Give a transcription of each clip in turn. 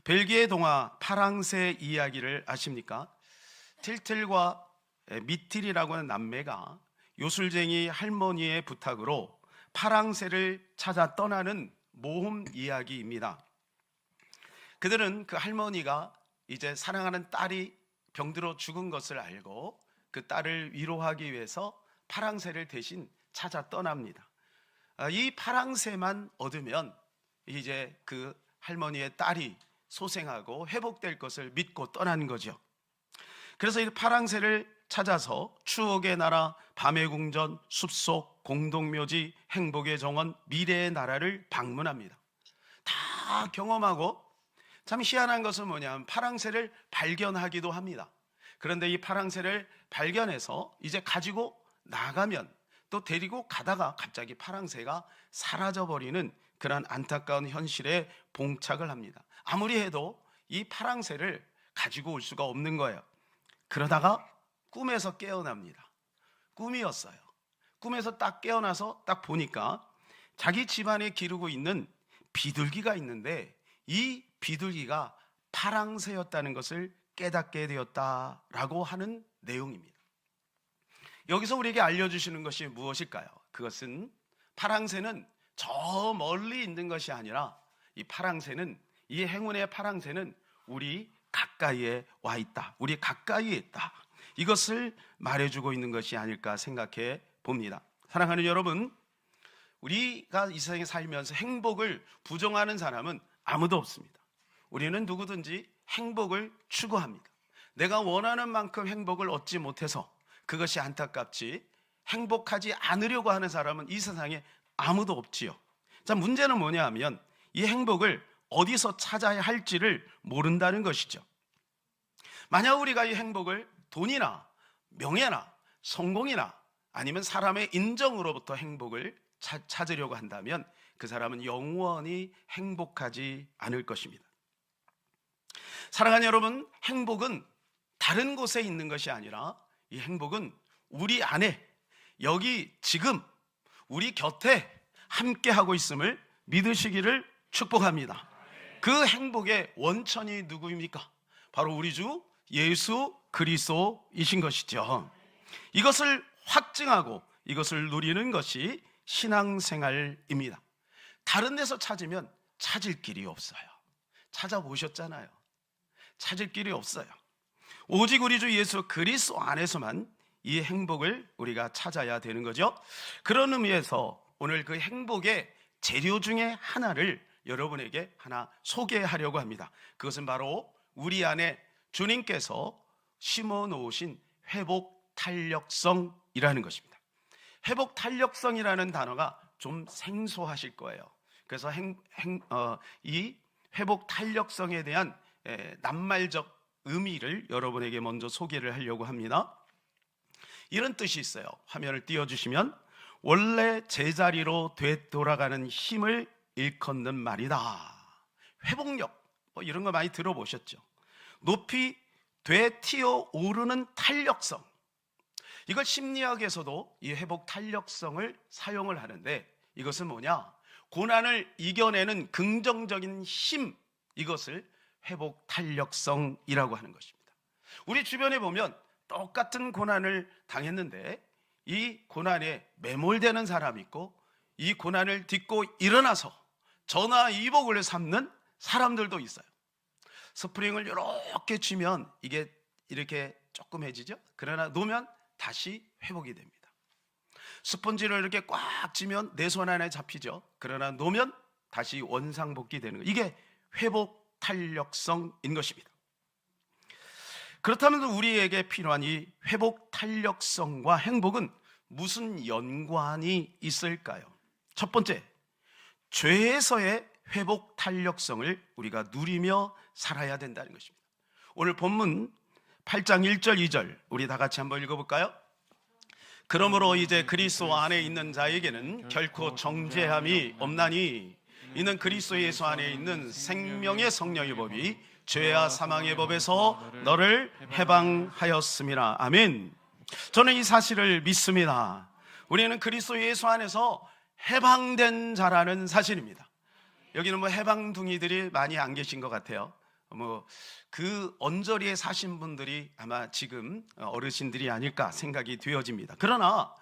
벨기에 동화 파랑새 이야기를 아십니까? 틸틸과 미틸이라고 하는 남매가 요술쟁이 할머니의 부탁으로 파랑새를 찾아 떠나는 모험 이야기입니다. 그들은 그 할머니가 이제 사랑하는 딸이 병들어 죽은 것을 알고 그 딸을 위로하기 위해서 파랑새를 대신 찾아 떠납니다. 이 파랑새만 얻으면 이제 그 할머니의 딸이 소생하고 회복될 것을 믿고 떠난 거죠. 그래서 이 파랑새를 찾아서 추억의 나라, 밤의 궁전, 숲속, 공동묘지, 행복의 정원, 미래의 나라를 방문합니다. 다 경험하고 참 희한한 것은 뭐냐면 파랑새를 발견하기도 합니다. 그런데 이 파랑새를 발견해서 이제 가지고 나가면 또 데리고 가다가 갑자기 파랑새가 사라져버리는 그런 안타까운 현실에 봉착을 합니다. 아무리 해도 이 파랑새를 가지고 올 수가 없는 거예요. 그러다가 꿈에서 깨어납니다. 꿈이었어요. 꿈에서 딱 깨어나서 딱 보니까 자기 집안에 기르고 있는 비둘기가 있는데 이 비둘기가 파랑새였다는 것을 깨닫게 되었다라고 하는 내용입니다. 여기서 우리에게 알려주시는 것이 무엇일까요? 그것은 파랑새는 저 멀리 있는 것이 아니라 이 파랑새는, 이 행운의 파랑새는 우리 가까이에 와 있다. 우리 가까이에 있다. 이것을 말해주고 있는 것이 아닐까 생각해 봅니다. 사랑하는 여러분, 우리가 이 세상에 살면서 행복을 부정하는 사람은 아무도 없습니다. 우리는 누구든지 행복을 추구합니다. 내가 원하는 만큼 행복을 얻지 못해서 그것이 안타깝지 행복하지 않으려고 하는 사람은 이 세상에 아무도 없지요. 자, 문제는 뭐냐 하면 이 행복을 어디서 찾아야 할지를 모른다는 것이죠. 만약 우리가 이 행복을 돈이나 명예나 성공이나 아니면 사람의 인정으로부터 행복을 찾으려고 한다면 그 사람은 영원히 행복하지 않을 것입니다. 사랑하는 여러분, 행복은 다른 곳에 있는 것이 아니라 이 행복은 우리 안에, 여기 지금 우리 곁에 함께하고 있음을 믿으시기를 축복합니다. 그 행복의 원천이 누구입니까? 바로 우리 주 예수 그리스도이신 것이죠. 이것을 확증하고 이것을 누리는 것이 신앙생활입니다. 다른 데서 찾으면 찾을 길이 없어요. 찾아보셨잖아요. 찾을 길이 없어요. 오직 우리 주 예수 그리스도 안에서만 이 행복을 우리가 찾아야 되는 거죠. 그런 의미에서 오늘 그 행복의 재료 중에 하나를 여러분에게 하나 소개하려고 합니다. 그것은 바로 우리 안에 주님께서 심어 놓으신 회복 탄력성이라는 것입니다. 회복 탄력성이라는 단어가 좀 생소하실 거예요. 그래서 이 회복 탄력성에 대한 낱말적 의미를 여러분에게 먼저 소개를 하려고 합니다. 이런 뜻이 있어요. 화면을 띄워주시면 원래 제자리로 되돌아가는 힘을 일컫는 말이다. 회복력, 이런 거 많이 들어보셨죠? 높이 되튀어 오르는 탄력성. 이걸 심리학에서도 이 회복 탄력성을 사용을 하는데 이것은 뭐냐? 고난을 이겨내는 긍정적인 힘, 이것을 회복 탄력성이라고 하는 것입니다. 우리 주변에 보면 똑같은 고난을 당했는데 이 고난에 매몰되는 사람이 있고 이 고난을 딛고 일어나서 전화위복을 삼는 사람들도 있어요. 스프링을 이렇게 쥐면 이게 이렇게 조그매지죠? 그러나 놓으면 다시 회복이 됩니다. 스펀지를 이렇게 꽉 쥐면 내 손 안에 잡히죠? 그러나 놓으면 다시 원상복귀 되는 거예요. 이게 회복 탄력성인 것입니다. 그렇다면 우리에게 필요한 이 회복 탄력성과 행복은 무슨 연관이 있을까요? 첫 번째, 죄에서의 회복 탄력성을 우리가 누리며 살아야 된다는 것입니다. 오늘 본문 8장 1절 2절 우리 다 같이 한번 읽어볼까요? 그러므로 이제 그리스도 안에 있는 자에게는 결코 정죄함이 없나니 이는 그리스도 예수 안에 있는 생명의 성령의 법이 죄와 사망의 법에서 너를 해방하였음이라. 아멘. 저는 이 사실을 믿습니다. 우리는 그리스도 예수 안에서 해방된 자라는 사실입니다. 여기는 해방둥이들이 많이 안 계신 것 같아요. 그 언저리에 사신 분들이 아마 지금 어르신들이 아닐까 생각이 되어집니다. 그러나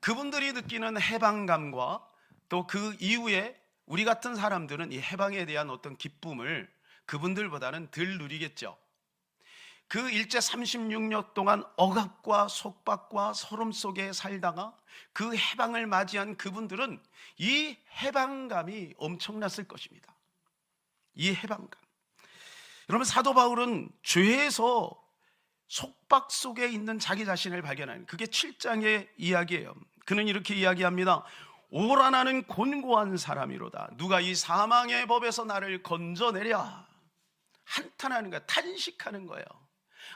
그분들이 느끼는 해방감과 또 그 이후에 우리 같은 사람들은 이 해방에 대한 어떤 기쁨을 그분들보다는 덜 누리겠죠. 그 일제 36년 동안 억압과 속박과 소름 속에 살다가 그 해방을 맞이한 그분들은 이 해방감이 엄청났을 것입니다. 이 해방감. 여러분, 사도 바울은 죄에서 속박 속에 있는 자기 자신을 발견하는, 그게 7장의 이야기예요. 그는 이렇게 이야기합니다. 오라, 나는 곤고한 사람이로다. 누가 이 사망의 법에서 나를 건져내랴. 한탄하는 거야. 탄식하는 거예요.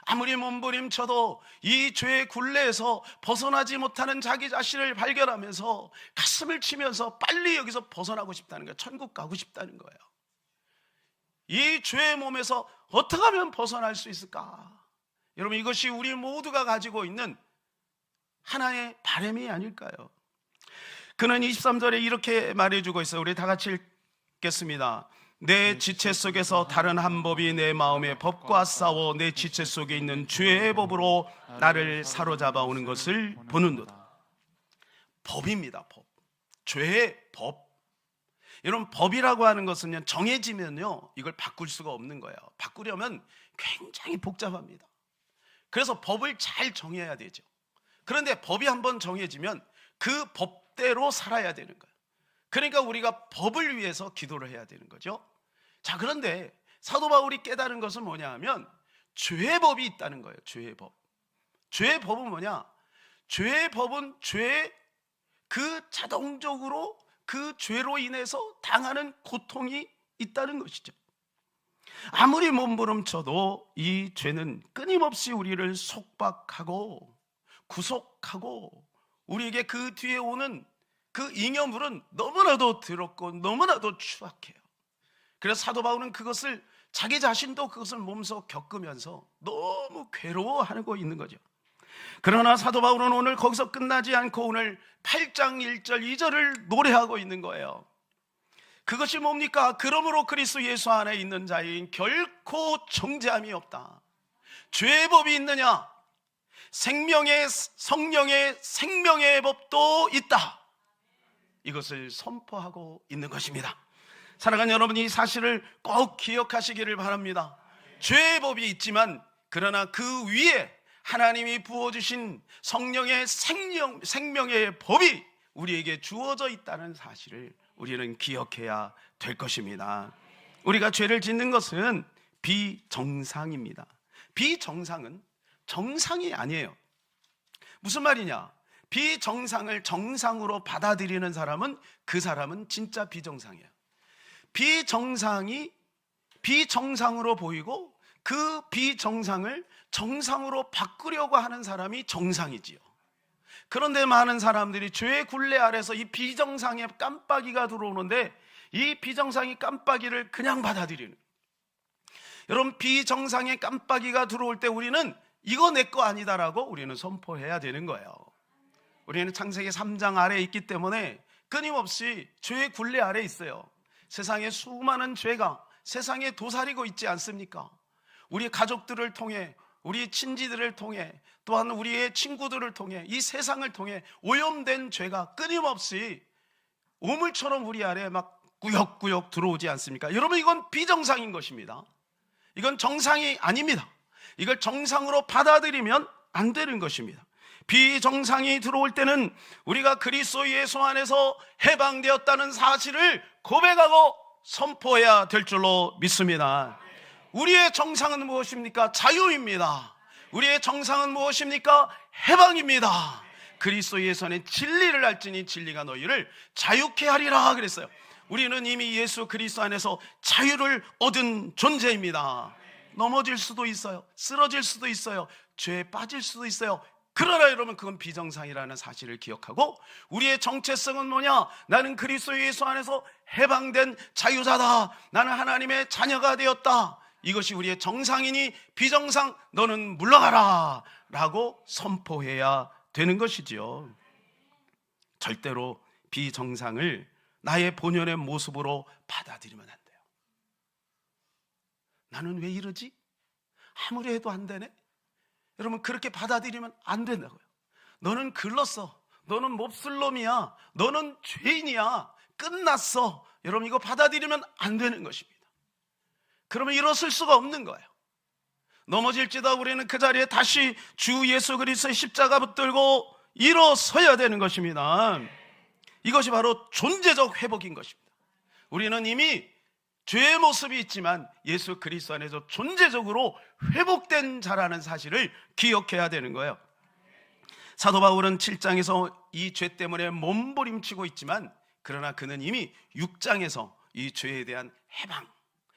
아무리 몸부림쳐도 이 죄의 굴레에서 벗어나지 못하는 자기 자신을 발견하면서 가슴을 치면서 빨리 여기서 벗어나고 싶다는 거예요. 천국 가고 싶다는 거예요. 이 죄의 몸에서 어떻게 하면 벗어날 수 있을까? 여러분, 이것이 우리 모두가 가지고 있는 하나의 바람이 아닐까요? 그는 23절에 이렇게 말해주고 있어요. 우리 다 같이 읽겠습니다. 내 지체 속에서 다른 한 법이 내 마음의 법과 싸워 내 지체 속에 있는 죄의 법으로 나를 사로잡아 오는 것을 보는도다. 법입니다. 법. 죄의 법. 여러분, 법이라고 하는 것은요, 정해지면요 이걸 바꿀 수가 없는 거예요. 바꾸려면 굉장히 복잡합니다. 그래서 법을 잘 정해야 되죠. 그런데 법이 한번 정해지면 그 법대로 살아야 되는 거예요. 그러니까 우리가 법을 위해서 기도를 해야 되는 거죠. 자, 그런데 사도 바울이 깨달은 것은 뭐냐 하면 죄의 법이 있다는 거예요. 죄의 법. 죄의 법은 뭐냐? 죄의 법은 죄의 그 자동적으로 그 죄로 인해서 당하는 고통이 있다는 것이죠. 아무리 몸부림쳐도 이 죄는 끊임없이 우리를 속박하고 구속하고 우리에게 그 뒤에 오는 그 잉여물은 너무나도 더럽고 너무나도 추악해요. 그래서 사도 바울은 그것을, 자기 자신도 그것을 몸소 겪으면서 너무 괴로워하고 있는 거죠. 그러나 사도 바울은 오늘 거기서 끝나지 않고 오늘 8장 1절 2절을 노래하고 있는 거예요. 그것이 뭡니까? 그러므로 그리스도 예수 안에 있는 자인 결코 정죄함이 없다. 죄의 법이 있느냐? 생명의, 성령의 생명의 법도 있다. 이것을 선포하고 있는 것입니다. 사랑하는 여러분, 이 사실을 꼭 기억하시기를 바랍니다. 죄의 법이 있지만 그러나 그 위에 하나님이 부어주신 성령의 생명의 법이 우리에게 주어져 있다는 사실을 우리는 기억해야 될 것입니다. 우리가 죄를 짓는 것은 비정상입니다. 비정상은 정상이 아니에요. 무슨 말이냐? 비정상을 정상으로 받아들이는 사람은 그 사람은 진짜 비정상이에요. 비정상이 비정상으로 보이고 그 비정상을 정상으로 바꾸려고 하는 사람이 정상이지요. 그런데 많은 사람들이 죄의 굴레 아래서 이 비정상의 깜빡이가 들어오는데 이 비정상이 깜빡이를 그냥 받아들이는, 여러분, 비정상의 깜빡이가 들어올 때 우리는 이거 내 거 아니다라고 우리는 선포해야 되는 거예요. 우리는 창세기 3장 아래에 있기 때문에 끊임없이 죄의 굴레 아래에 있어요. 세상에 수많은 죄가 세상에 도사리고 있지 않습니까? 우리 가족들을 통해, 우리 친지들을 통해, 또한 우리의 친구들을 통해, 이 세상을 통해 오염된 죄가 끊임없이 우물처럼 우리 아래에 막 꾸역꾸역 들어오지 않습니까? 여러분, 이건 비정상인 것입니다. 이건 정상이 아닙니다. 이걸 정상으로 받아들이면 안 되는 것입니다. 비정상이 들어올 때는 우리가 그리스도 예수 안에서 해방되었다는 사실을 고백하고 선포해야 될 줄로 믿습니다. 우리의 정상은 무엇입니까? 자유입니다. 우리의 정상은 무엇입니까? 해방입니다. 그리스도 예수 안에 진리를 알지니 진리가 너희를 자유케 하리라 그랬어요. 우리는 이미 예수 그리스도 안에서 자유를 얻은 존재입니다. 넘어질 수도 있어요. 쓰러질 수도 있어요. 죄에 빠질 수도 있어요. 그러나 여러분, 그건 비정상이라는 사실을 기억하고 우리의 정체성은 뭐냐? 나는 그리스도 예수 안에서 해방된 자유자다. 나는 하나님의 자녀가 되었다. 이것이 우리의 정상이니 비정상 너는 물러가라 라고 선포해야 되는 것이지요. 절대로 비정상을 나의 본연의 모습으로 받아들이면 안 돼요. 나는 왜 이러지? 아무리 해도 안 되네? 여러분, 그렇게 받아들이면 안 된다고요. 너는 글렀어. 너는 몹쓸 놈이야. 너는 죄인이야. 끝났어. 여러분, 이거 받아들이면 안 되는 것입니다. 그러면 일어설 수가 없는 거예요. 넘어질지도 우리는 그 자리에 다시 주 예수 그리스도의 십자가 붙들고 일어서야 되는 것입니다. 이것이 바로 존재적 회복인 것입니다. 우리는 이미 죄의 모습이 있지만 예수 그리스도 안에서 존재적으로 회복된 자라는 사실을 기억해야 되는 거예요. 사도 바울은 7장에서 이 죄 때문에 몸부림치고 있지만, 그러나 그는 이미 6장에서 이 죄에 대한 해방,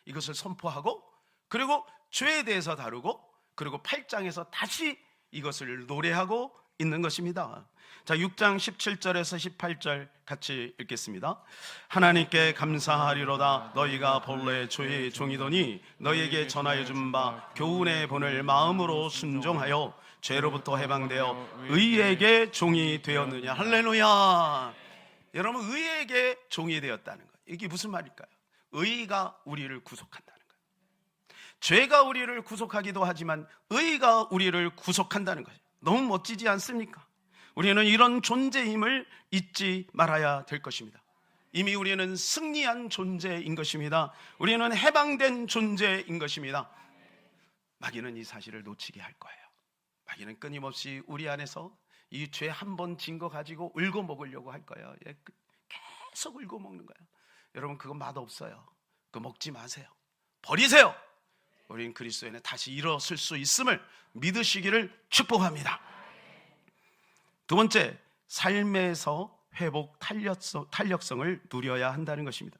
이것을 선포하고, 그리고 죄에 대해서 다루고, 그리고 8장에서 다시 이것을 노래하고 있는 것입니다. 자, 6장 17절에서 18절 같이 읽겠습니다. 하나님께 감사하리로다. 너희가 본래 죄의 종이더니 너희에게 전하여 준 바 교훈의 본을 마음으로 순종하여 죄로부터 해방되어 의에게 종이 되었느냐. 할렐루야. 여러분, 의에게 종이 되었다는 거예요. 이게 무슨 말일까요? 의가 우리를 구속한다는 거예요. 죄가 우리를 구속하기도 하지만 의가 우리를 구속한다는 거예요. 너무 멋지지 않습니까? 우리는 이런 존재임을 잊지 말아야 될 것입니다. 이미 우리는 승리한 존재인 것입니다. 우리는 해방된 존재인 것입니다. 마귀는 이 사실을 놓치게 할 거예요. 마귀는 끊임없이 우리 안에서 이 죄 한 번 진 거 가지고 울고 먹으려고 할 거예요. 계속 울고 먹는 거예요. 여러분, 그건 맛없어요. 그거 먹지 마세요. 버리세요. 우리는 그리스도 안에 다시 일어설 수 있음을 믿으시기를 축복합니다. 두 번째, 삶에서 회복 탄력성을 누려야 한다는 것입니다.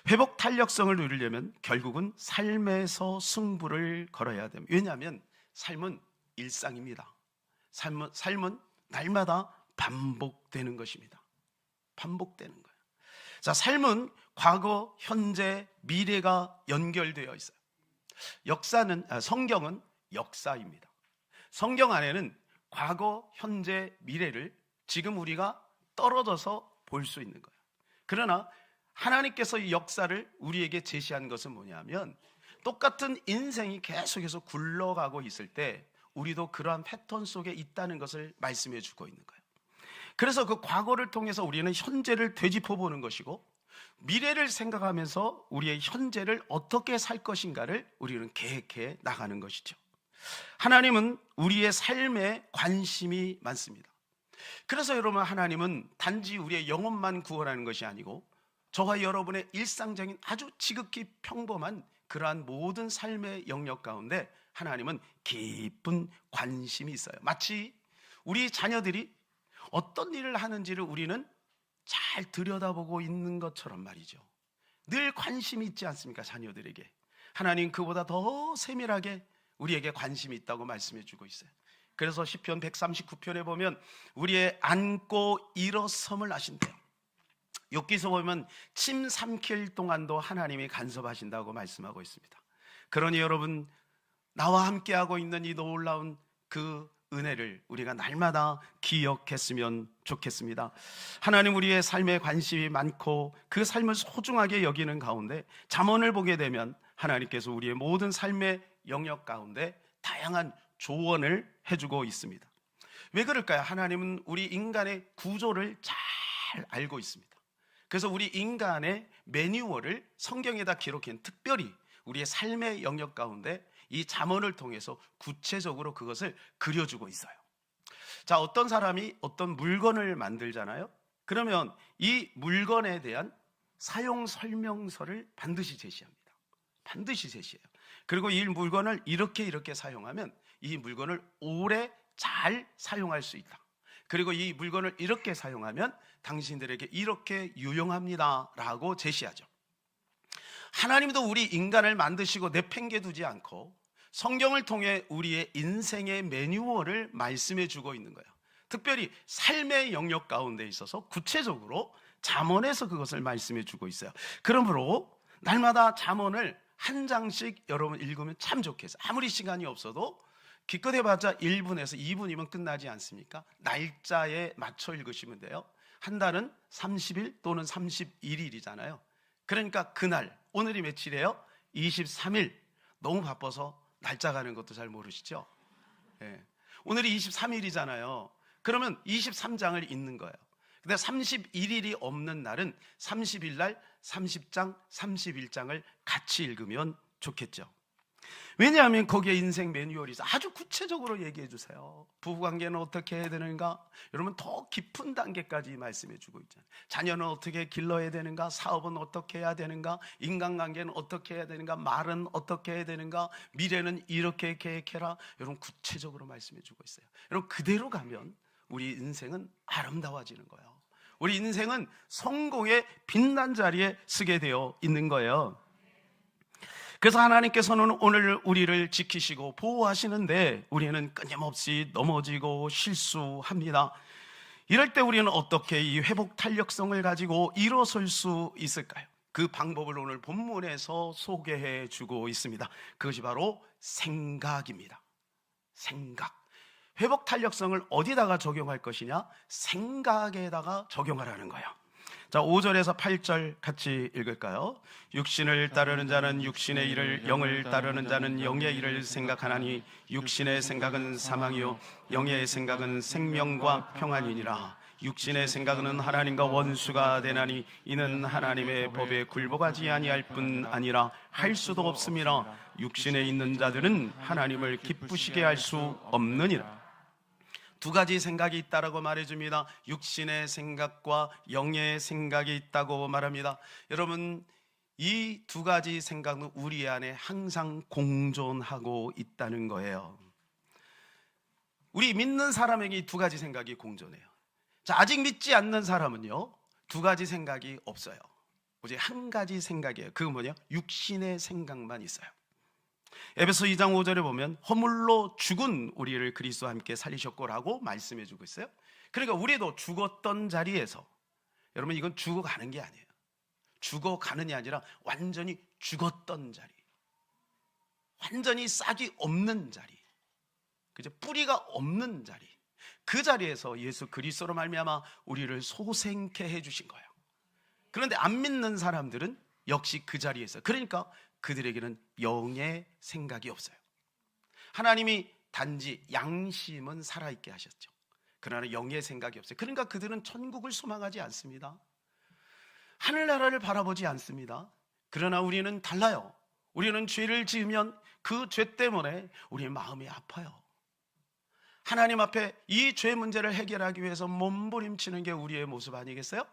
회복 탄력성을 누리려면 결국은 삶에서 승부를 걸어야 됩니다. 왜냐하면 삶은 일상입니다. 삶은 날마다 반복되는 것입니다. 반복되는 거예요. 자, 삶은 과거, 현재, 미래가 연결되어 있어요. 성경은 역사입니다. 성경 안에는 과거, 현재, 미래를 지금 우리가 떨어져서 볼 수 있는 거예요. 그러나 하나님께서 이 역사를 우리에게 제시한 것은 뭐냐면, 똑같은 인생이 계속해서 굴러가고 있을 때 우리도 그러한 패턴 속에 있다는 것을 말씀해 주고 있는 거예요. 그래서 그 과거를 통해서 우리는 현재를 되짚어 보는 것이고, 미래를 생각하면서 우리의 현재를 어떻게 살 것인가를 우리는 계획해 나가는 것이죠. 하나님은 우리의 삶에 관심이 많습니다. 그래서 여러분, 하나님은 단지 우리의 영혼만 구원하는 것이 아니고 저와 여러분의 일상적인 아주 지극히 평범한 그러한 모든 삶의 영역 가운데 하나님은 깊은 관심이 있어요. 마치 우리 자녀들이 어떤 일을 하는지를 우리는 잘 들여다보고 있는 것처럼 말이죠. 늘 관심이 있지 않습니까? 자녀들에게. 하나님 그보다 더 세밀하게 우리에게 관심이 있다고 말씀해 주고 있어요. 그래서 시편 139편에 보면 우리의 앉고 일어섬을 아신대요. 욥기서 보면 침 삼킬 동안도 하나님이 간섭하신다고 말씀하고 있습니다. 그러니 여러분, 나와 함께하고 있는 이 놀라운 그 은혜를 우리가 날마다 기억했으면 좋겠습니다. 하나님 우리의 삶에 관심이 많고 그 삶을 소중하게 여기는 가운데 잠언을 보게 되면 하나님께서 우리의 모든 삶의 영역 가운데 다양한 조언을 해주고 있습니다. 왜 그럴까요? 하나님은 우리 인간의 구조를 잘 알고 있습니다. 그래서 우리 인간의 매뉴얼을 성경에다 기록한, 특별히 우리의 삶의 영역 가운데 이 잠언을 통해서 구체적으로 그것을 그려주고 있어요. 자, 어떤 사람이 어떤 물건을 만들잖아요. 그러면 이 물건에 대한 사용 설명서를 반드시 제시합니다. 반드시 제시해요. 그리고 이 물건을 이렇게 사용하면 이 물건을 오래 잘 사용할 수 있다. 그리고 이 물건을 이렇게 사용하면 당신들에게 이렇게 유용합니다 라고 제시하죠. 하나님도 우리 인간을 만드시고 내팽개두지 않고 성경을 통해 우리의 인생의 매뉴얼을 말씀해 주고 있는 거예요. 특별히 삶의 영역 가운데 있어서 구체적으로 잠언에서 그것을 말씀해 주고 있어요. 그러므로 날마다 잠언을 한 장씩 여러분 읽으면 참 좋겠어요. 아무리 시간이 없어도 기껏 해봤자 1분에서 2분이면 끝나지 않습니까? 날짜에 맞춰 읽으시면 돼요. 한 달은 30일 또는 31일이잖아요. 그러니까 그날, 오늘이 며칠이에요? 23일 너무 바빠서 날짜 가는 것도 잘 모르시죠? 예. 오늘이 23일이잖아요. 그러면 23장을 읽는 거예요. 근데 31일이 없는 날은 30일 날 30장, 31장을 같이 읽으면 좋겠죠. 왜냐하면 거기에 인생 매뉴얼이 있어. 아주 구체적으로 얘기해 주세요. 부부관계는 어떻게 해야 되는가? 여러분 더 깊은 단계까지 말씀해 주고 있잖아요. 자녀는 어떻게 길러야 되는가? 사업은 어떻게 해야 되는가? 인간관계는 어떻게 해야 되는가? 말은 어떻게 해야 되는가? 미래는 이렇게 계획해라. 여러분 구체적으로 말씀해 주고 있어요. 여러분 그대로 가면 우리 인생은 아름다워지는 거예요. 우리 인생은 성공의 빛난 자리에 서게 되어 있는 거예요. 그래서 하나님께서는 오늘 우리를 지키시고 보호하시는데 우리는 끊임없이 넘어지고 실수합니다. 이럴 때 우리는 어떻게 이 회복 탄력성을 가지고 일어설 수 있을까요? 그 방법을 오늘 본문에서 소개해 주고 있습니다. 그것이 바로 생각입니다. 생각. 회복 탄력성을 어디다가 적용할 것이냐? 생각에다가 적용하라는 거예요. 자, 5절에서 8절 같이 읽을까요? 육신을 따르는 자는 육신의 일을, 영을 따르는 자는 영의 일을 생각하나니 육신의 생각은 사망이요 영의 생각은 생명과 평안이니라. 육신의 생각은 하나님과 원수가 되나니 이는 하나님의 법에 굴복하지 아니할 뿐 아니라 할 수도 없음이라. 육신에 있는 자들은 하나님을 기쁘시게 할 수 없느니라. 두 가지 생각이 있다라고 말해줍니다. 육신의 생각과 영의 생각이 있다고 말합니다. 여러분 이 두 가지 생각은 우리 안에 항상 공존하고 있다는 거예요. 우리 믿는 사람에게 이 두 가지 생각이 공존해요. 자, 아직 믿지 않는 사람은요 두 가지 생각이 없어요. 오직 한 가지 생각이에요. 그건 뭐냐? 육신의 생각만 있어요. 에베소 2장 5절에 보면 허물로 죽은 우리를 그리스도와 함께 살리셨고라고 말씀해 주고 있어요. 그러니까 우리도 죽었던 자리에서, 여러분 이건 죽어가는 게 아니에요. 죽어가는이 아니라 완전히 죽었던 자리, 완전히 싹이 없는 자리, 그죠? 뿌리가 없는 자리, 그 자리에서 예수 그리스도로 말미암아 우리를 소생케 해주신 거예요. 그런데 안 믿는 사람들은 역시 그 자리에서, 그러니까 그들에게는 영의 생각이 없어요. 하나님이 단지 양심은 살아있게 하셨죠. 그러나 영의 생각이 없어요. 그러니까 그들은 천국을 소망하지 않습니다. 하늘나라를 바라보지 않습니다. 그러나 우리는 달라요. 우리는 죄를 지으면 그 죄 때문에 우리의 마음이 아파요. 하나님 앞에 이 죄 문제를 해결하기 위해서 몸부림치는 게 우리의 모습 아니겠어요?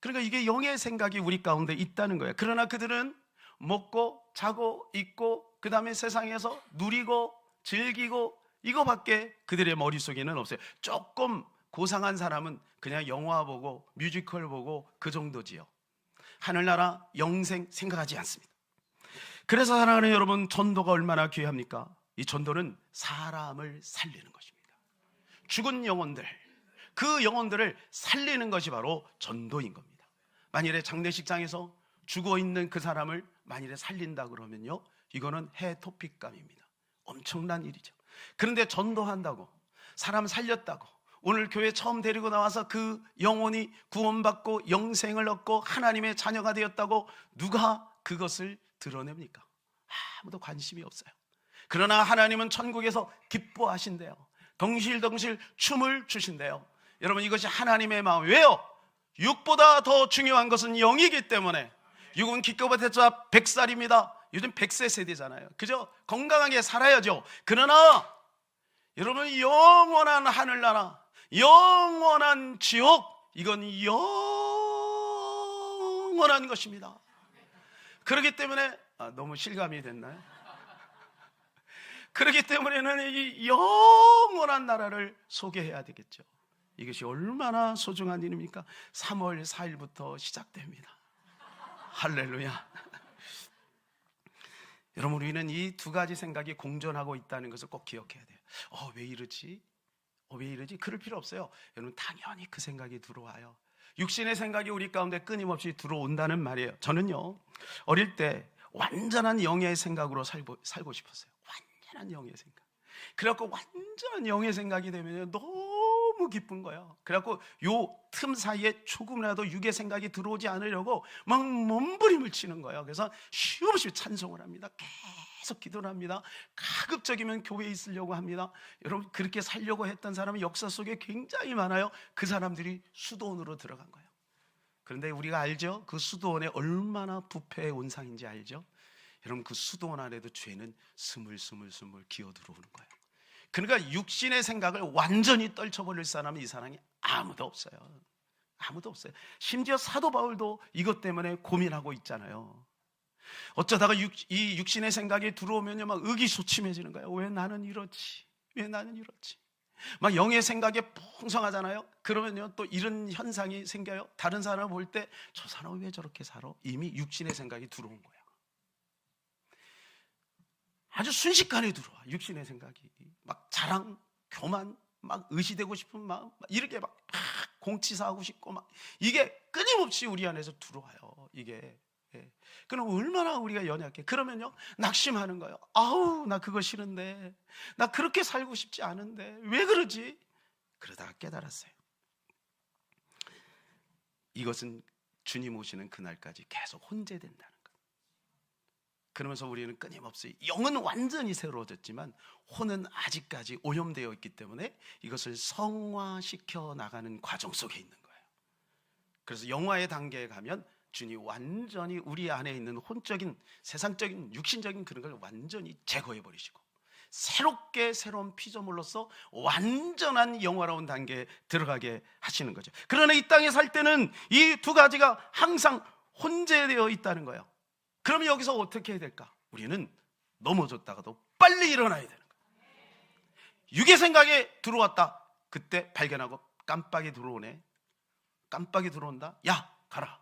그러니까 이게 영의 생각이 우리 가운데 있다는 거예요. 그러나 그들은 먹고 자고 입고 그 다음에 세상에서 누리고 즐기고 이거밖에 그들의 머릿속에는 없어요. 조금 고상한 사람은 그냥 영화 보고 뮤지컬 보고 그 정도지요. 하늘나라 영생 생각하지 않습니다. 그래서 사랑하는 여러분, 전도가 얼마나 귀합니까? 이 전도는 사람을 살리는 것입니다. 죽은 영혼들, 그 영혼들을 살리는 것이 바로 전도인 겁니다. 만일에 장례식장에서 죽어있는 그 사람을 만일에 살린다 그러면요, 이거는 해토픽감입니다. 엄청난 일이죠. 그런데 전도한다고, 사람 살렸다고, 오늘 교회 처음 데리고 나와서 그 영혼이 구원받고 영생을 얻고 하나님의 자녀가 되었다고 누가 그것을 드러냅니까? 아무도 관심이 없어요. 그러나 하나님은 천국에서 기뻐하신대요. 덩실덩실 춤을 추신대요. 여러분 이것이 하나님의 마음. 왜요? 육보다 더 중요한 것은 영이기 때문에. 육은 기껏해봤자 100살입니다. 요즘 100세 세대잖아요. 그죠? 건강하게 살아야죠. 그러나 여러분 영원한 하늘나라, 영원한 지옥, 이건 영원한 것입니다. 그렇기 때문에 너무 실감이 됐나요? 그렇기 때문에는 이 영원한 나라를 소개해야 되겠죠. 이것이 얼마나 소중한 일입니까? 3월 4일부터 시작됩니다. 할렐루야. 여러분 우리는 이 두 가지 생각이 공존하고 있다는 것을 꼭 기억해야 돼요. 왜 이러지? 왜 이러지? 그럴 필요 없어요. 여러분 당연히 그 생각이 들어와요. 육신의 생각이 우리 가운데 끊임없이 들어온다는 말이에요. 저는요 어릴 때 완전한 영의 생각으로 살고 싶었어요. 완전한 영의 생각. 그래갖고 완전한 영의 생각이 되면 너무 너무 기쁜 거야. 그래갖고 요 틈 사이에 조금이라도 육의 생각이 들어오지 않으려고 막 몸부림을 치는 거예요. 그래서 쉼없이 찬송을 합니다. 계속 기도를 합니다. 가급적이면 교회에 있으려고 합니다. 여러분, 그렇게 살려고 했던 사람이 역사 속에 굉장히 많아요. 그 사람들이 수도원으로 들어간 거예요. 그런데 우리가 알죠? 그 수도원에 얼마나 부패의 온상인지 알죠? 여러분, 그 수도원 안에도 죄는 스물스물 기어 들어오는 거예요. 그러니까 육신의 생각을 완전히 떨쳐버릴 사람은 이 사람이 아무도 없어요. 아무도 없어요. 심지어 사도 바울도 이것 때문에 고민하고 있잖아요. 어쩌다가 이 육신의 생각이 들어오면요, 막 의기소침해지는 거예요. 왜 나는 이렇지? 왜 나는 이렇지? 막 영의 생각에 풍성하잖아요. 그러면요, 또 이런 현상이 생겨요. 다른 사람을 볼 때 저 사람은 왜 저렇게 살아? 이미 육신의 생각이 들어온 거예요. 아주 순식간에 들어와. 육신의 생각이 막 자랑, 교만, 막 의시되고 싶은 마음, 막 이렇게 막 공치사하고 싶고, 막 이게 끊임없이 우리 안에서 들어와요. 이게. 그럼 얼마나 우리가 연약해. 그러면요, 낙심하는 거예요. 아우, 나 그거 싫은데, 나 그렇게 살고 싶지 않은데 왜 그러지? 그러다가 깨달았어요. 이것은 주님 오시는 그날까지 계속 혼재된다는 거예요. 그러면서 우리는 끊임없이, 영은 완전히 새로워졌지만 혼은 아직까지 오염되어 있기 때문에 이것을 성화시켜 나가는 과정 속에 있는 거예요. 그래서 영화의 단계에 가면 주님 완전히 우리 안에 있는 혼적인, 세상적인, 육신적인 그런 걸 완전히 제거해 버리시고 새롭게 새로운 피조물로서 완전한 영화로운 단계에 들어가게 하시는 거죠. 그러나 이 땅에 살 때는 이 두 가지가 항상 혼재되어 있다는 거예요. 그러면 여기서 어떻게 해야 될까? 우리는 넘어졌다가도 빨리 일어나야 되는 거예요. 육의 생각에 들어왔다. 그때 발견하고 깜빡이 들어오네. 깜빡이 들어온다. 야, 가라.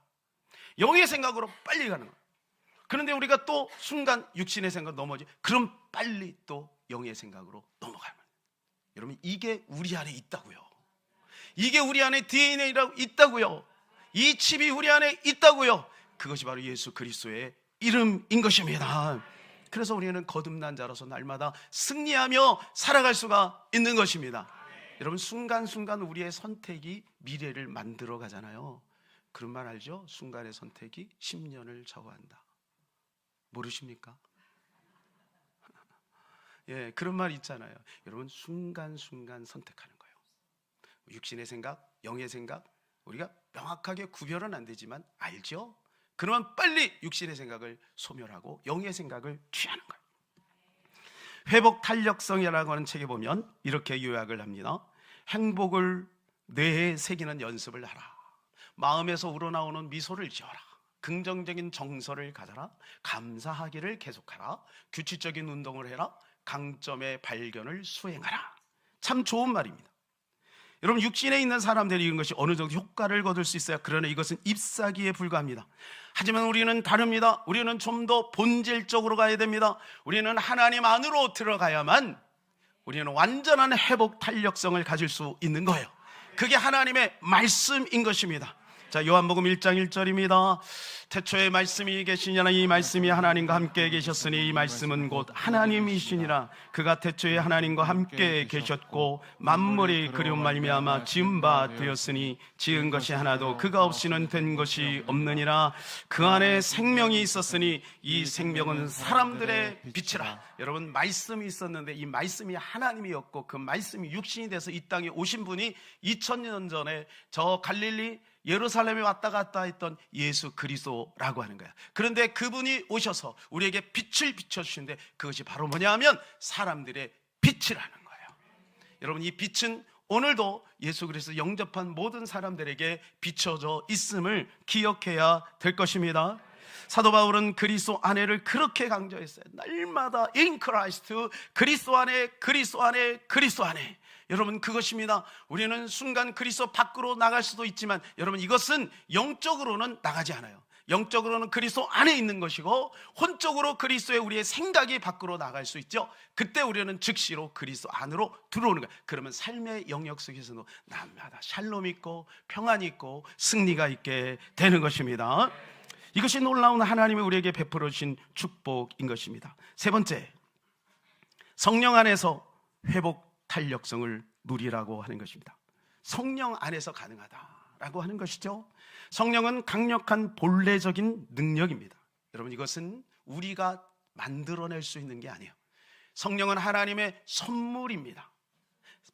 영의 생각으로 빨리 가는 거예요. 그런데 우리가 또 순간 육신의 생각 넘어지. 그럼 빨리 또 영의 생각으로 넘어가면. 여러분, 이게 우리 안에 있다고요. 이게 우리 안에 DNA라고 있다고요. 이 칩이 우리 안에 있다고요. 그것이 바로 예수 그리스도의 이름인 것입니다. 그래서 우리는 거듭난 자로서 날마다 승리하며 살아갈 수가 있는 것입니다. 여러분, 순간순간 우리의 선택이 미래를 만들어 가잖아요. 그런 말 알죠? 순간의 선택이 10년을 좌우한다. 모르십니까? 예, 그런 말 있잖아요. 여러분, 순간순간 선택하는 거예요. 육신의 생각, 영의 생각, 우리가 명확하게 구별은 안 되지만 알죠? 그러면 빨리 육신의 생각을 소멸하고 영의 생각을 취하는 거예요. 회복 탄력성이라고 하는 책에 보면 이렇게 요약을 합니다. 행복을 뇌에 새기는 연습을 하라. 마음에서 우러나오는 미소를 지어라. 긍정적인 정서를 가져라. 감사하기를 계속하라. 규칙적인 운동을 해라. 강점의 발견을 수행하라. 참 좋은 말입니다. 여러분, 육신에 있는 사람들이 이런 것이 어느 정도 효과를 거둘 수 있어요. 그러나 이것은 잎사귀에 불과합니다. 하지만 우리는 다릅니다. 우리는 좀 더 본질적으로 가야 됩니다. 우리는 하나님 안으로 들어가야만 우리는 완전한 회복 탄력성을 가질 수 있는 거예요. 그게 하나님의 말씀인 것입니다. 자, 요한복음 1장 1절입니다. 태초에 말씀이 계시니라. 이 말씀이 하나님과 함께 계셨으니 이 말씀은 곧 하나님이시니라. 그가 태초에 하나님과 함께 계셨고 만물이 그로 말미암아 지은 바 되었으니 지은 것이 하나도 그가 없이는 된 것이 없느니라. 그 안에 생명이 있었으니 이 생명은 사람들의 빛이라. 여러분, 말씀이 있었는데 이 말씀이 하나님이었고 그 말씀이 육신이 돼서 이 땅에 오신 분이 2000년 전에 저 갈릴리 예루살렘에 왔다 갔다 했던 예수 그리스도라고 하는 거야. 그런데 그분이 오셔서 우리에게 빛을 비춰주시는데 그것이 바로 뭐냐 하면 사람들의 빛이라는 거예요. 여러분, 이 빛은 오늘도 예수 그리스도 영접한 모든 사람들에게 비춰져 있음을 기억해야 될 것입니다. 사도 바울은 그리스도 안에를 그렇게 강조했어요. 날마다 in Christ, 그리스도 안에, 그리스도 안에, 그리스도 안에. 여러분, 그것입니다. 우리는 순간 그리스도 밖으로 나갈 수도 있지만 여러분, 이것은 영적으로는 나가지 않아요. 영적으로는 그리스도 안에 있는 것이고 혼적으로 그리스도의 우리의 생각이 밖으로 나갈 수 있죠. 그때 우리는 즉시로 그리스도 안으로 들어오는 거예요. 그러면 삶의 영역 속에서도 날마다 샬롬이 있고 평안이 있고 승리가 있게 되는 것입니다. 이것이 놀라운 하나님이 우리에게 베풀어 주신 축복인 것입니다. 세 번째, 성령 안에서 회복 탄력성을 누리라고 하는 것입니다. 성령 안에서 가능하다라고 하는 것이죠. 성령은 강력한 본래적인 능력입니다. 여러분, 이것은 우리가 만들어낼 수 있는 게 아니에요. 성령은 하나님의 선물입니다.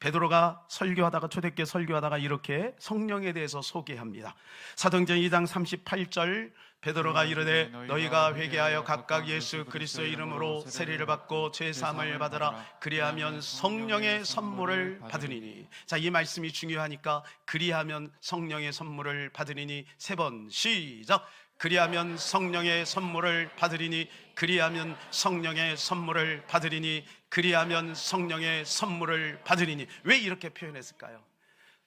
베드로가 설교하다가, 초대교회 설교하다가 이렇게 성령에 대해서 소개합니다. 사도행전 2장 38절, 베드로가 이르되 너희가 회개하여 각각 예수 그리스도의 이름으로 세례를 받고 죄 사함을 받으라. 그리하면 성령의 선물을 받으리니. 자, 이 말씀이 중요하니까 그리하면 성령의 선물을 받으리니 세 번 시작. 그리하면 성령의 선물을 받으리니, 그리하면 성령의 선물을 받으리니, 그리하면 성령의 선물을 받으리니. 왜 이렇게 표현했을까요?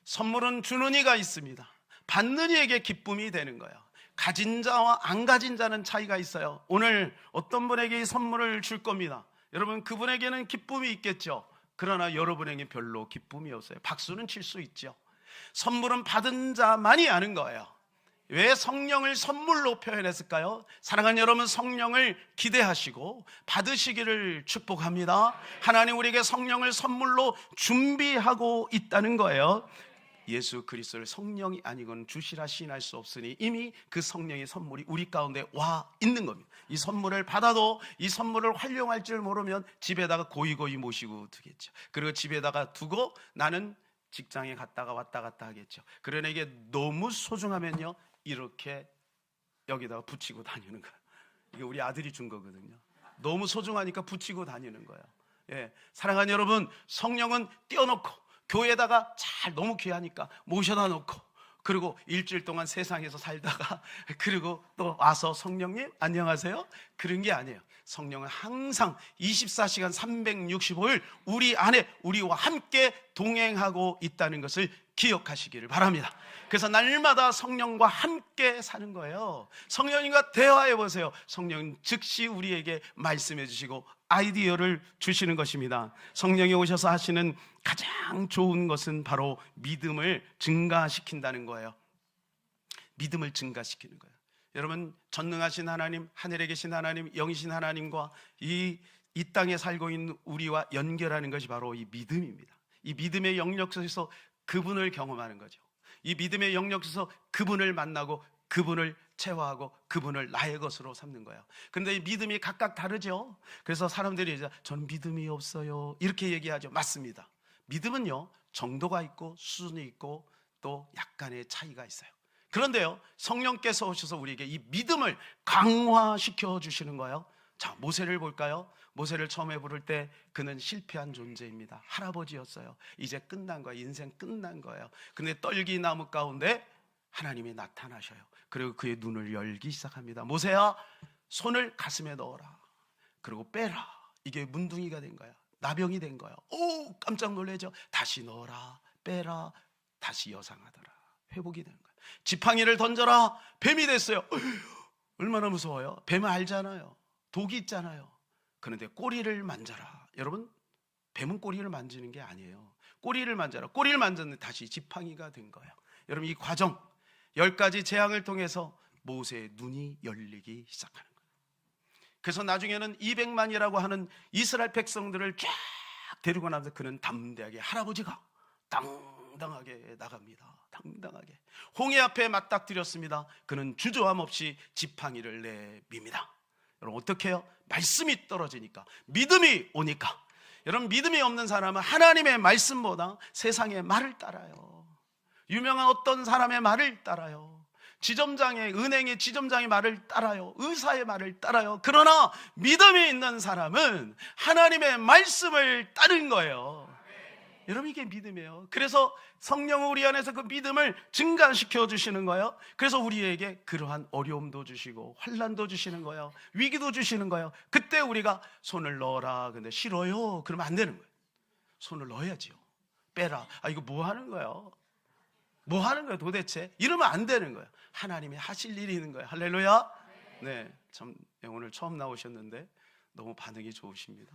선물은 주는 이가 있습니다. 받는 이에게 기쁨이 되는 거예요. 가진 자와 안 가진 자는 차이가 있어요. 오늘 어떤 분에게 이 선물을 줄 겁니다. 여러분, 그분에게는 기쁨이 있겠죠. 그러나 여러분에게 별로 기쁨이 없어요. 박수는 칠 수 있죠. 선물은 받은 자만이 아는 거예요. 왜 성령을 선물로 표현했을까요? 사랑하는 여러분, 성령을 기대하시고 받으시기를 축복합니다. 하나님 우리에게 성령을 선물로 준비하고 있다는 거예요. 예수 그리스도를 성령이 아니고는 주시라 시인할 수 없으니 이미 그 성령의 선물이 우리 가운데 와 있는 겁니다. 이 선물을 받아도 이 선물을 활용할 줄 모르면 집에다가 고이고이 모시고 두겠죠. 그리고 집에다가 두고 나는 직장에 갔다가 왔다 갔다 하겠죠. 그러나 이게 너무 소중하면요, 이렇게 여기다가 붙이고 다니는 거예요. 이게 우리 아들이 준 거거든요. 너무 소중하니까 붙이고 다니는 거예요. 예, 사랑하는 여러분, 성령은 띄워놓고 교회에다가 잘 너무 귀하니까 모셔다 놓고, 그리고 일주일 동안 세상에서 살다가 그리고 또 와서 성령님 안녕하세요, 그런 게 아니에요. 성령은 항상 24시간 365일 우리 안에 우리와 함께 동행하고 있다는 것을 기억하시기를 바랍니다. 그래서 날마다 성령과 함께 사는 거예요. 성령님과 대화해 보세요. 성령은 즉시 우리에게 말씀해 주시고 아이디어를 주시는 것입니다. 성령이 오셔서 하시는 가장 좋은 것은 바로 믿음을 증가시킨다는 거예요. 믿음을 증가시키는 거예요. 여러분, 전능하신 하나님, 하늘에 계신 하나님, 영이신 하나님과 이 땅에 살고 있는 우리와 연결하는 것이 바로 이 믿음입니다. 이 믿음의 영역 속에서 그분을 경험하는 거죠. 이 믿음의 영역 속에서 그분을 만나고 그분을 체화하고 그분을 나의 것으로 삼는 거예요. 그런데 이 믿음이 각각 다르죠. 그래서 사람들이 이제 저는 믿음이 없어요 이렇게 얘기하죠. 맞습니다. 믿음은요, 정도가 있고 수준이 있고 또 약간의 차이가 있어요. 그런데요, 성령께서 오셔서 우리에게 이 믿음을 강화시켜 주시는 거예요. 자, 모세를 볼까요? 모세를 처음에 부를 때 그는 실패한 존재입니다. 할아버지였어요. 이제 끝난 거예요. 인생 끝난 거예요. 근데 떨기나무 가운데 하나님이 나타나셔요. 그리고 그의 눈을 열기 시작합니다. 모세야, 손을 가슴에 넣어라. 그리고 빼라. 이게 문둥이가 된 거야. 나병이 된 거야. 오, 깜짝 놀라죠. 다시 넣어라. 빼라. 다시 여상하더라. 회복이 되는 거야. 지팡이를 던져라. 뱀이 됐어요. 얼마나 무서워요. 뱀은 알잖아요. 독이 있잖아요. 그런데 꼬리를 만져라. 여러분, 뱀은 꼬리를 만지는 게 아니에요. 꼬리를 만져라. 꼬리를 만졌는데 다시 지팡이가 된 거예요. 여러분, 이 과정 10가지 재앙을 통해서 모세의 눈이 열리기 시작하는 거예요. 그래서 나중에는 200만이라고 하는 이스라엘 백성들을 쫙 데리고 나면서 그는 담대하게, 할아버지가 당당하게 나갑니다. 당당하게 홍해 앞에 맞닥뜨렸습니다. 그는 주저함 없이 지팡이를 내밉니다. 여러분, 어떻게 해요? 말씀이 떨어지니까, 믿음이 오니까. 여러분, 믿음이 없는 사람은 하나님의 말씀보다 세상의 말을 따라요. 유명한 어떤 사람의 말을 따라요. 지점장의, 은행의 지점장의 말을 따라요. 의사의 말을 따라요. 그러나 믿음이 있는 사람은 하나님의 말씀을 따르는 거예요. 여러분, 이게 믿음이에요. 그래서 성령은 우리 안에서 그 믿음을 증가시켜 주시는 거예요. 그래서 우리에게 그러한 어려움도 주시고 환난도 주시는 거예요. 위기도 주시는 거예요. 그때 우리가 손을 넣어라. 근데 싫어요. 그러면 안 되는 거예요. 손을 넣어야지요. 빼라. 아, 이거 뭐 하는 거예요? 뭐 하는 거예요 도대체? 이러면 안 되는 거예요. 하나님이 하실 일이 있는 거예요. 할렐루야. 네, 참 오늘 처음 나오셨는데 너무 반응이 좋으십니다.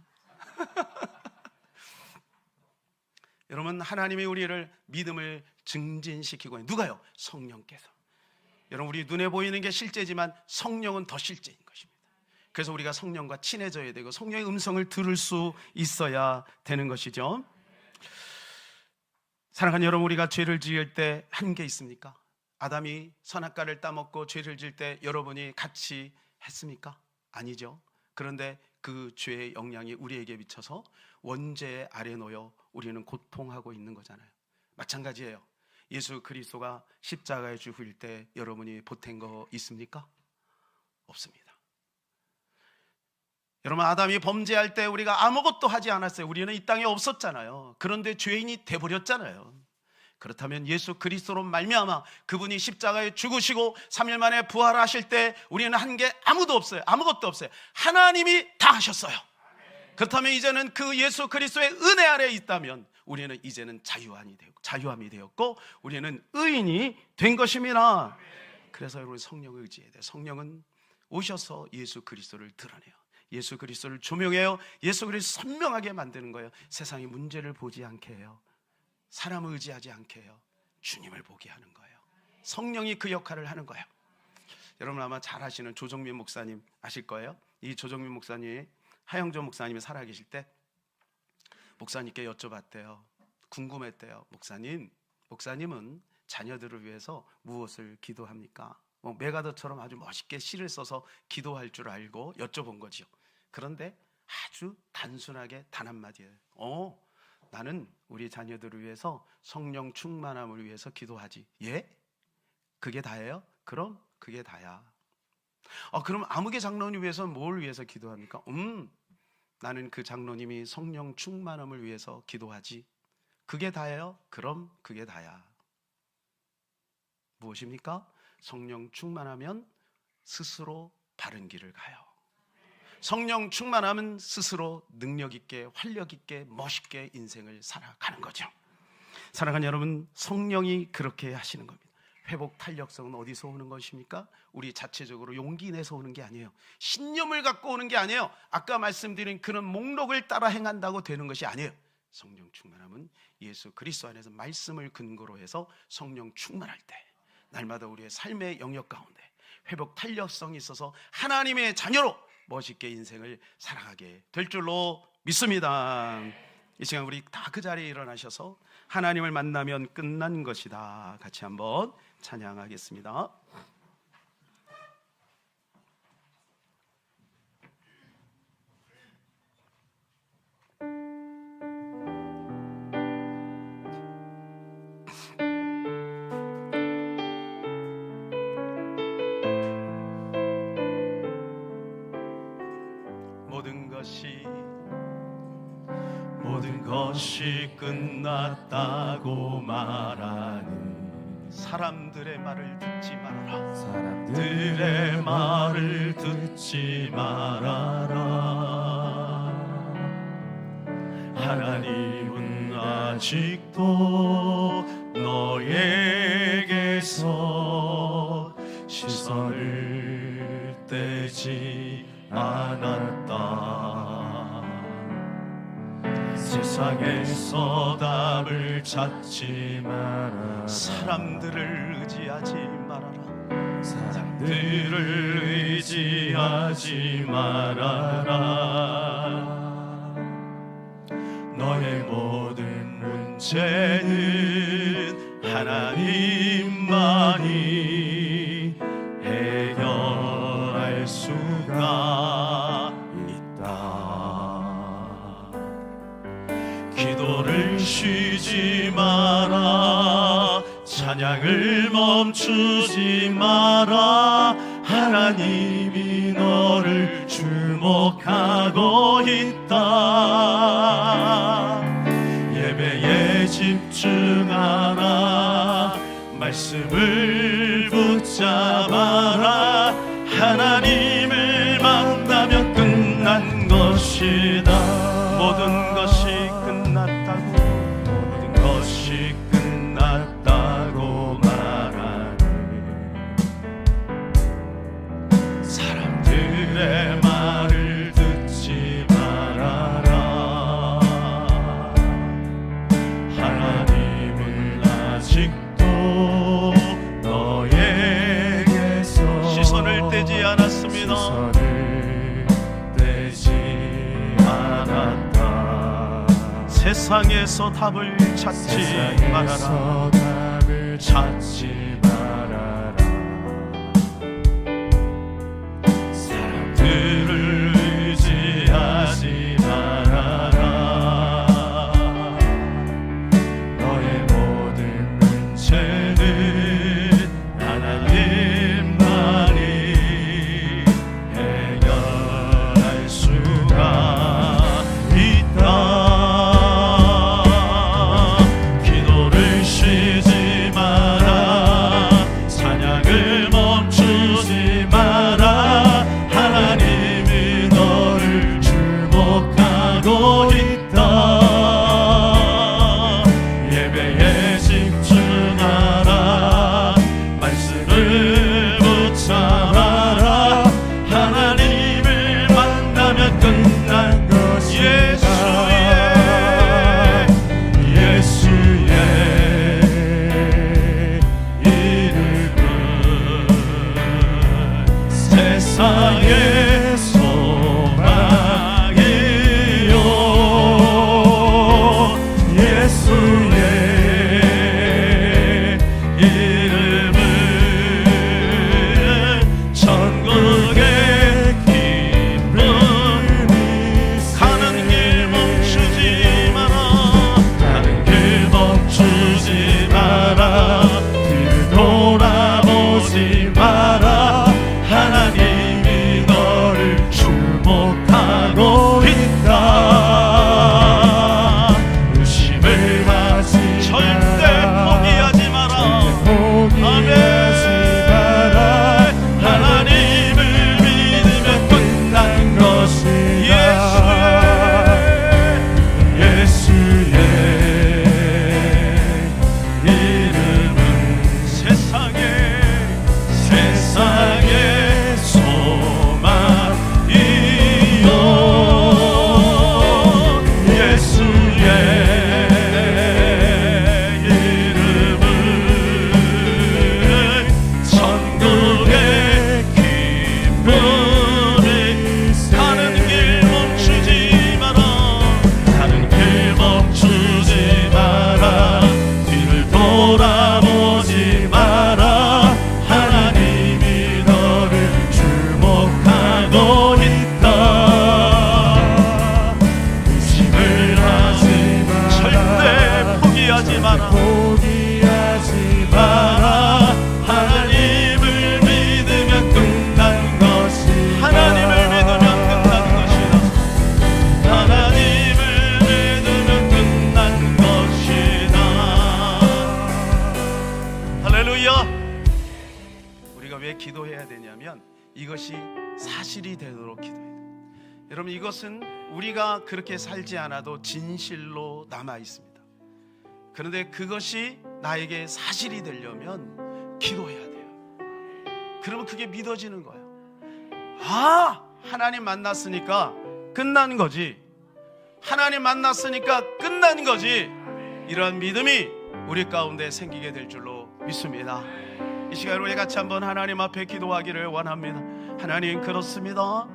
여러분, 하나님이 우리를 믿음을 증진시키고 있는, 누가요? 성령께서. 여러분, 우리 눈에 보이는 게 실제지만 성령은 더 실제인 것입니다. 그래서 우리가 성령과 친해져야 되고 성령의 음성을 들을 수 있어야 되는 것이죠. 사랑하는 여러분, 우리가 죄를 지을 때 한 게 있습니까? 아담이 선악과를 따먹고 죄를 지을 때 여러분이 같이 했습니까? 아니죠. 그런데 그 죄의 영향이 우리에게 미쳐서 원죄 아래 놓여 우리는 고통하고 있는 거잖아요. 마찬가지예요. 예수 그리스도가 십자가에 죽을 때 여러분이 보탠 거 있습니까? 없습니다. 여러분, 아담이 범죄할 때 우리가 아무것도 하지 않았어요. 우리는 이 땅에 없었잖아요. 그런데 죄인이 돼버렸잖아요. 그렇다면 예수 그리스도로 말미암아 그분이 십자가에 죽으시고 3일 만에 부활하실 때 우리는 한 게 아무도 없어요. 아무것도 없어요. 하나님이 다 하셨어요. 그렇다면 이제는 그 예수 그리스도의 은혜 아래에 있다면 우리는 이제는 자유함이 되었고 우리는 의인이 된 것입니다. 그래서 여러분, 성령을 의지해야 돼요. 성령은 오셔서 예수 그리스도를 드러내요. 예수 그리스도를 조명해요. 예수 그리스도 선명하게 만드는 거예요. 세상이 문제를 보지 않게 해요. 사람을 의지하지 않게 해요. 주님을 보게 하는 거예요. 성령이 그 역할을 하는 거예요. 여러분 아마 잘 아시는 조정민 목사님 아실 거예요. 이 조정민 목사님이 하영조 목사님이 살아계실 때 목사님께 여쭤봤대요. 궁금했대요. 목사님은 자녀들을 위해서 무엇을 기도합니까? 메가더처럼 아주 멋있게 시를 써서 기도할 줄 알고 여쭤본 거죠. 그런데 아주 단순하게 단 한마디예요. 나는 우리 자녀들을 위해서 성령 충만함을 위해서 기도하지. 예? 그게 다예요? 그럼 그게 다야. 그럼 아무개 장로님 위해서 뭘 위해서 기도합니까? 나는 그 장로님이 성령 충만함을 위해서 기도하지. 그게 다예요? 그럼 그게 다야. 무엇입니까? 성령 충만하면 스스로 바른 길을 가요. 성령 충만하면 스스로 능력 있게, 활력 있게, 멋있게 인생을 살아가는 거죠. 사랑하는 여러분, 성령이 그렇게 하시는 겁니다. 회복 탄력성은 어디서 오는 것입니까? 우리 자체적으로 용기 내서 오는 게 아니에요. 신념을 갖고 오는 게 아니에요. 아까 말씀드린 그런 목록을 따라 행한다고 되는 것이 아니에요. 성령 충만함은 예수 그리스도 안에서 말씀을 근거로 해서 성령 충만할 때 날마다 우리의 삶의 영역 가운데 회복 탄력성이 있어서 하나님의 자녀로 멋있게 인생을 살아가게 될 줄로 믿습니다. 이 시간 우리 다 그 자리에 일어나셔서 하나님을 만나면 끝난 것이다 같이 한번 찬양하겠습니다. 모든 것이 끝났다고 말하니 사람들의 말을 듣지 말아라. 사람들의 말을 듣지 말아라. 하나님은 아직도 너에게서 시선을 떼지 않았다. 세상에서 답을 찾지 마라. 사람들을 의지하지 말아라. 사람들을 의지하지 말아라. 너의 모든 문제는 하나님만이 해결할 수가 기도를 쉬지 마라. 찬양을 멈추지 마라. 하나님이 너를 주목하고 있다. 예배에 집중하라. 말씀을 붙잡아라. 하나님을 만나면 끝난 것이다. 모든 것이 모든 것이 끝났다고 말하니 사람들의 말을 듣지 말아라. 하나님은 아직도 너에게서 시선을 떼지 않았습니다. 시선을 떼지 않았다. 세상에서 답을 찾지 말아라. 찾지 말아라. 사람들을 의지하지 말아라. 너의 모든 문제는 하나님만이 해결할 수가 있다. 기도를 쉬지 마라. 찬양을 멈추지 마라. 하나님이 너를 주목하고 있다. 예배에 집중하라. 말씀을 붙잡아라. 하나님을 만나면 끝난 것이다. 예수의 이름은 세상의 소망이요. 예수의 이름은 천국의 기쁨이. 가는 길 멈추지 마라. 가는 길 멈추지 마라. 뒤를 돌아보지 마라. 하나님이 너를 주목하고 있다. 의심을 하지 절대 포기하지 마라. 포기하지 마라. 하나님을 믿으면 끝난 것이다. 예수의 이름은 세상의 소망이요. 예수의 이름은 천국의 기쁨이. 가는 길 멈추지 마라. 가는 길 멈추지 마라. 뒤를 돌아보지 마라. 하나님이 너를 주목하고 있다. 의심을 하지 마라. 절대 포기하지 마라. 포기하지 마라. 하나님을 믿으면 끝난 것이다. 하나님을 믿으면 끝난 것이다. 하나님을 믿으면 끝난 것이다. 할렐루야. 우리가 왜 기도해야 되냐면 이것이 사실이 되도록 기도해야 돼. 여러분, 이것은 우리가 그렇게 살지 않아도 진실로 남아 있습니다. 그런데 그것이 나에게 사실이 되려면 기도해야 돼요. 그러면 그게 믿어지는 거예요. 아, 하나님 만났으니까 끝난 거지. 하나님 만났으니까 끝난 거지. 이러한 믿음이 우리 가운데 생기게 될 줄로 믿습니다. 이 시간 우리 같이 한번 하나님 앞에 기도하기를 원합니다. 하나님, 그렇습니다.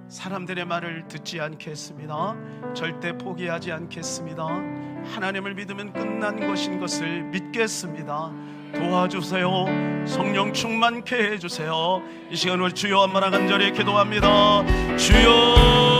사람들의 말을 듣지 않겠습니다. 절대 포기하지 않겠습니다. 하나님을 믿으면 끝난 것인 것을 믿겠습니다. 도와주세요. 성령 충만케 해주세요. 이 시간 우리 주여 한번 간절히 기도합니다. 주여.